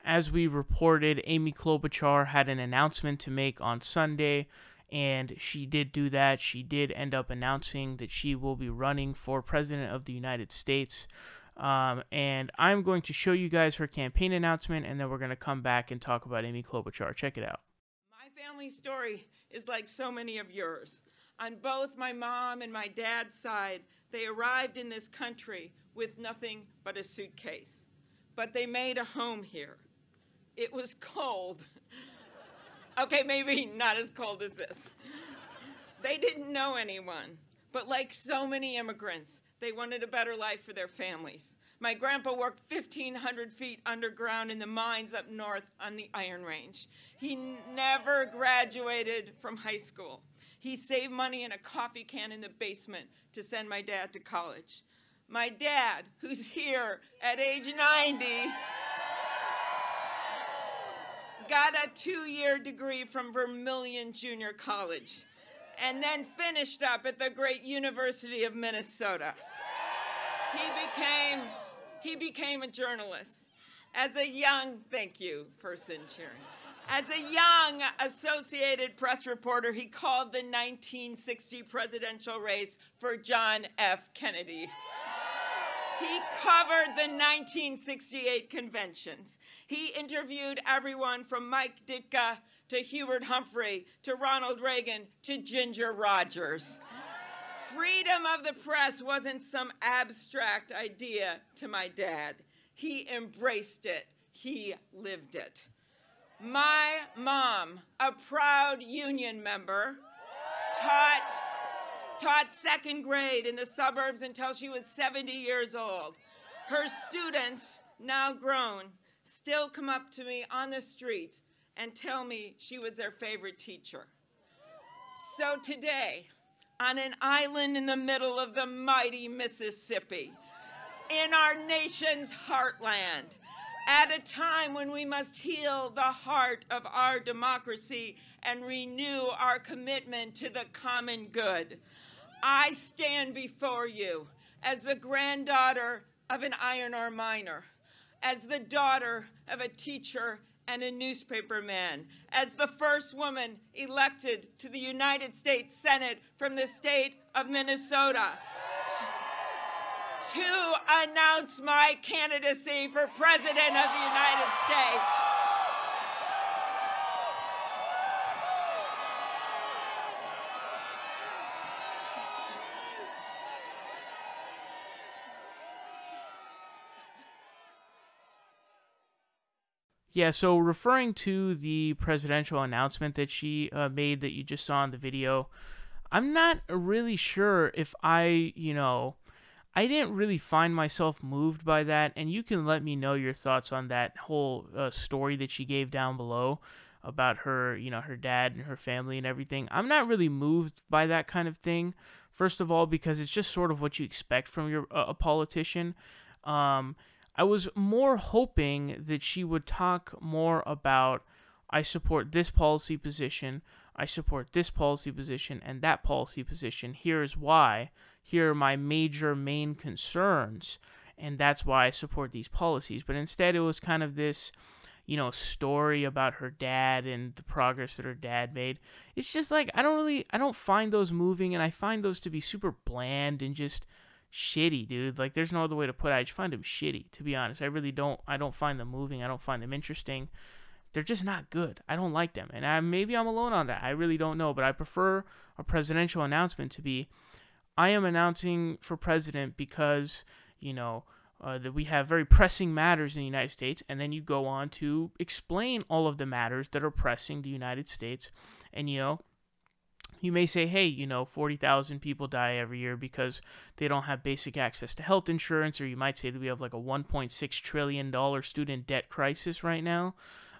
As we reported, Amy Klobuchar had an announcement to make on Sunday, and she did do that. She did end up announcing that she will be running for President of the United States. And I'm going to show you guys her campaign announcement, and then we're going to come back and talk about Amy Klobuchar. Check it out. My family story is like so many of yours. On both my mom and my dad's side, they arrived in this country with nothing but a suitcase. But they made a home here. It was cold. Okay, maybe not as cold as this. They didn't know anyone, but like so many immigrants, they wanted a better life for their families. My grandpa worked 1,500 feet underground in the mines up north on the Iron Range. He never graduated from high school. He saved money in a coffee can in the basement to send my dad to college. My dad, who's here at age 90, got a 2-year degree from Vermilion Junior College and then finished up at the great University of Minnesota. He became a journalist. As a young, thank you, person cheering. As a young Associated Press reporter, he called the 1960 presidential race for John F. Kennedy. He covered the 1968 conventions. He interviewed everyone from Mike Ditka to Hubert Humphrey to Ronald Reagan to Ginger Rogers. Freedom of the press wasn't some abstract idea to my dad. He embraced it. He lived it. My mom, a proud union member, taught second grade in the suburbs until she was 70 years old. Her students, now grown, still come up to me on the street and tell me she was their favorite teacher. So today, on an island in the middle of the mighty Mississippi, in our nation's heartland, at a time when we must heal the heart of our democracy and renew our commitment to the common good, I stand before you as the granddaughter of an iron ore miner, as the daughter of a teacher and a newspaperman, as the first woman elected to the United States Senate from the state of Minnesota, to announce my candidacy for President of the United States. Yeah, so referring to the presidential announcement that she made that you just saw in the video, I'm not really sure if I didn't really find myself moved by that, and you can let me know your thoughts on that whole story that she gave down below about her, her dad and her family and everything. I'm not really moved by that kind of thing, first of all, because it's just sort of what you expect from a politician. I was more hoping that she would talk more about, I support this policy position, I support this policy position, and that policy position. Here's why. Here are my main concerns, and that's why I support these policies. But instead, it was kind of this, story about her dad and the progress that her dad made. It's just like, I don't find those moving, and I find those to be super bland and just shitty, dude. Like, there's no other way to put it. I just find them shitty, to be honest. I really don't. I don't find them moving. I don't find them interesting. They're just not good. I don't like them. And maybe I'm alone on that. I really don't know. But I prefer a presidential announcement to be, I am announcing for president because, that we have very pressing matters in the United States. And then you go on to explain all of the matters that are pressing the United States. And, you may say, hey, 40,000 people die every year because they don't have basic access to health insurance. Or you might say that we have like a $1.6 trillion student debt crisis right now.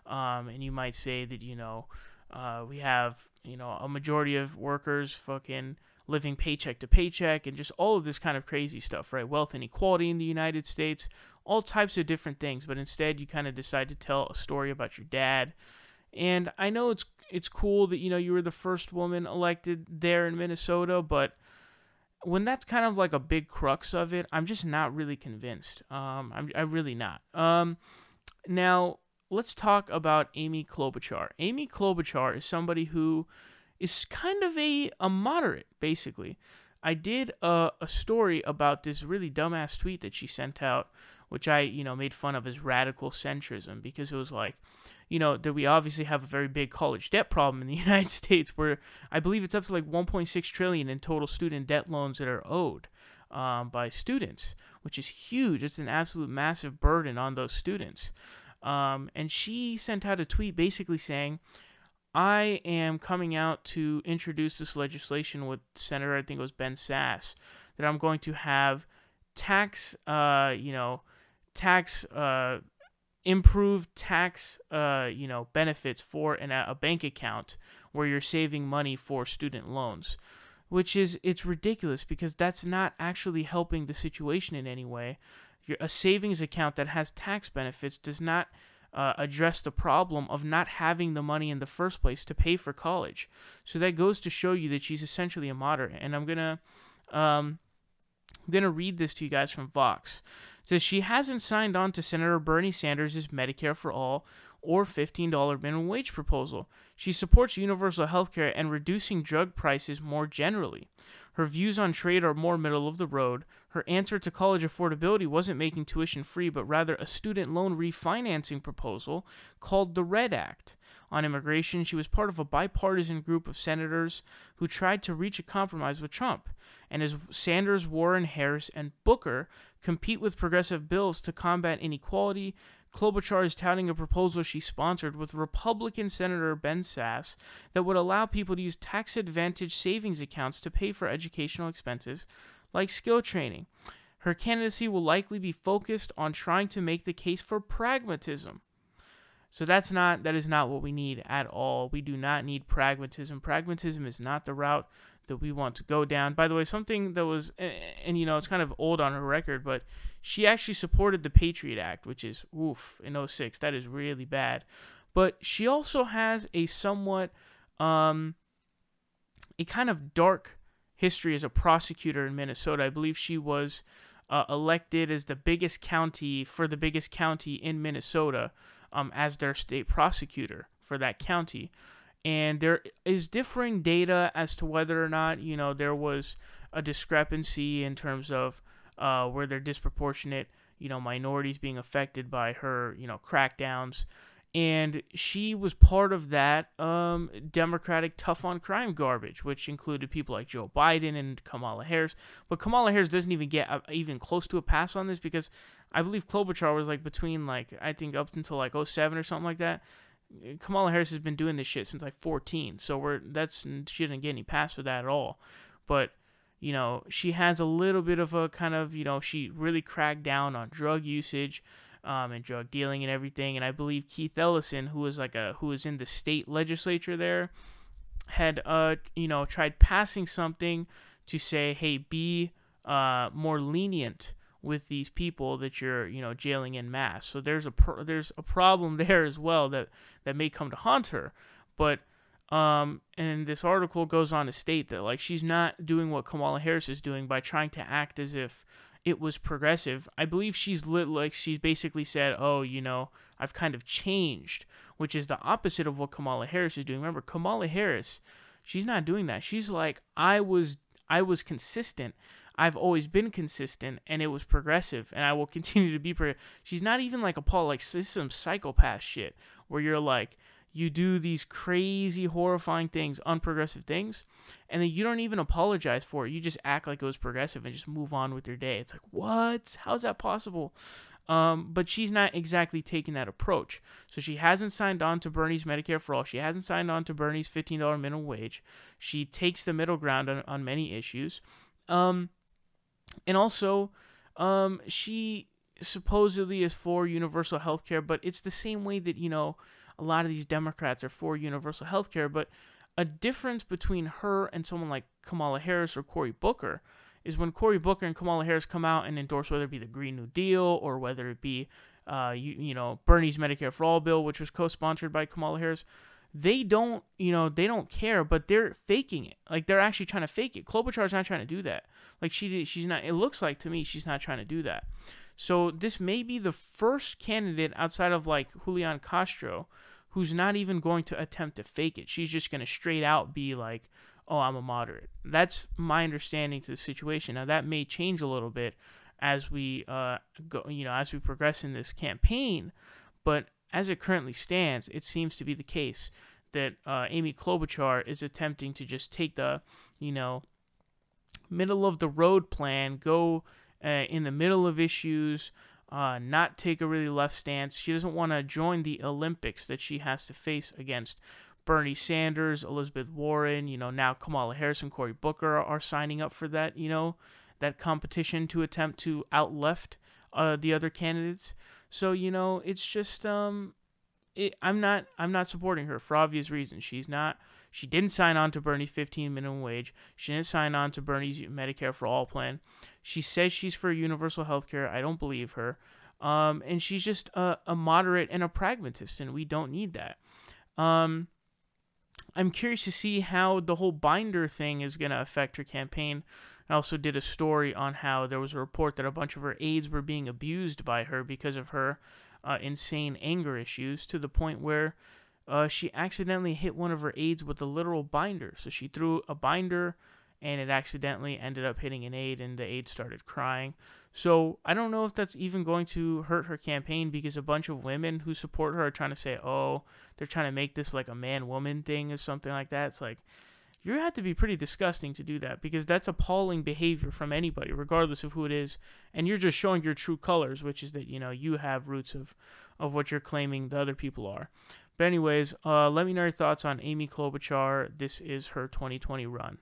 And you might say that, we have, a majority of workers fucking living paycheck to paycheck and just all of this kind of crazy stuff, right? Wealth inequality in the United States, all types of different things. But instead, you kind of decide to tell a story about your dad. And I know it's cool that, you were the first woman elected there in Minnesota, but when that's kind of like a big crux of it, I'm just not really convinced. I'm really not. Now, let's talk about Amy Klobuchar. Amy Klobuchar is somebody who is kind of a moderate, basically. I did a story about this really dumbass tweet that she sent out, which I, made fun of as radical centrism, because it was like, that we obviously have a very big college debt problem in the United States, where I believe it's up to like 1.6 trillion in total student debt loans that are owed by students, which is huge. It's an absolute massive burden on those students. And she sent out a tweet basically saying, I am coming out to introduce this legislation with Senator, I think it was Ben Sass, that I'm going to have improved tax, benefits for a bank account where you're saving money for student loans, it's ridiculous, because that's not actually helping the situation in any way. A savings account that has tax benefits does not address the problem of not having the money in the first place to pay for college. So that goes to show you that she's essentially a moderate. And I'm gonna read this to you guys from Vox. It says she hasn't signed on to Senator Bernie Sanders' Medicare for All or $15 minimum wage proposal. She supports universal health care and reducing drug prices more generally. Her views on trade are more middle of the road. Her answer to college affordability wasn't making tuition free, but rather a student loan refinancing proposal called the RED Act. On immigration, she was part of a bipartisan group of senators who tried to reach a compromise with Trump. And as Sanders, Warren, Harris, and Booker compete with progressive bills to combat inequality, Klobuchar is touting a proposal she sponsored with Republican Senator Ben Sass that would allow people to use tax-advantaged savings accounts to pay for educational expenses like skill training. Her candidacy will likely be focused on trying to make the case for pragmatism. So that is not what we need at all. We do not need pragmatism. Pragmatism is not the route that we want to go down. By the way, something that was, and it's kind of old on her record, but she actually supported the Patriot Act, which is, in 2006. That is really bad. But she also has a somewhat, a kind of dark history as a prosecutor in Minnesota. I believe she was elected as the biggest county in Minnesota as their state prosecutor for that county. And there is differing data as to whether or not, there was a discrepancy in terms of where there are disproportionate, minorities being affected by her, crackdowns. And she was part of that Democratic tough on crime garbage, which included people like Joe Biden and Kamala Harris. But Kamala Harris doesn't even get even close to a pass on this, because I believe Klobuchar was like between I think up until 2007 or something like that. Kamala Harris has been doing this shit since 14, so she didn't get any pass for that at all. But she has a little bit of a kind of she really cracked down on drug usage and drug dealing and everything. And I believe Keith Ellison, who was in the state legislature there, had tried passing something to say, hey, be more lenient with these people that you're jailing in mass. So there's a problem there as well that may come to haunt her. But and this article goes on to state that she's not doing what Kamala Harris is doing by trying to act as if it was progressive. I believe she's basically said, I've kind of changed, which is the opposite of what Kamala Harris is doing. Remember, Kamala Harris, she's not doing that. She's like, I was consistent. I've always been consistent, and it was progressive, and I will continue to be progressive. She's not even like a Paul, this is some psychopath shit, where you're you do these crazy, horrifying things, unprogressive things, and then you don't even apologize for it. You just act like it was progressive and just move on with your day. It's what? How's that possible? But she's not exactly taking that approach. So she hasn't signed on to Bernie's Medicare for All. She hasn't signed on to Bernie's $15 minimum wage. She takes the middle ground on many issues. And also, she supposedly is for universal health care, but it's the same way that, a lot of these Democrats are for universal health care. But a difference between her and someone like Kamala Harris or Cory Booker is when Cory Booker and Kamala Harris come out and endorse, whether it be the Green New Deal or whether it be, Bernie's Medicare for All bill, which was co-sponsored by Kamala Harris, they don't, they don't care, but they're faking it. Like, they're actually trying to fake it. Klobuchar's not trying to do that. Like, she's not, it looks like to me she's not trying to do that. So this may be the first candidate outside of like Julian Castro who's not even going to attempt to fake it. She's just going to straight out be like, oh, I'm a moderate. That's my understanding to the situation. Now, that may change a little bit as we go, as we progress in this campaign, but as it currently stands, it seems to be the case that Amy Klobuchar is attempting to just take the, middle of the road plan, go in the middle of issues, not take a really left stance. She doesn't want to join the Olympics that she has to face against Bernie Sanders, Elizabeth Warren, now Kamala Harris and Cory Booker are signing up for that, that competition to attempt to out-left the other candidates. So, it's just, I'm not supporting her for obvious reasons. She didn't sign on to Bernie's 15 minimum wage. She didn't sign on to Bernie's Medicare for All plan. She says she's for universal health care. I don't believe her. And she's just a moderate and a pragmatist, and we don't need that. I'm curious to see how the whole binder thing is going to affect her campaign. I also did a story on how there was a report that a bunch of her aides were being abused by her because of her insane anger issues, to the point where she accidentally hit one of her aides with a literal binder. So she threw a binder and it accidentally ended up hitting an aide, and the aide started crying. So I don't know if that's even going to hurt her campaign, because a bunch of women who support her are trying to say, oh, they're trying to make this like a man-woman thing or something like that. It's like, you have to be pretty disgusting to do that, because that's appalling behavior from anybody, regardless of who it is. And you're just showing your true colors, which is that, you have roots of what you're claiming the other people are. But anyways, let me know your thoughts on Amy Klobuchar. This is her 2020 run.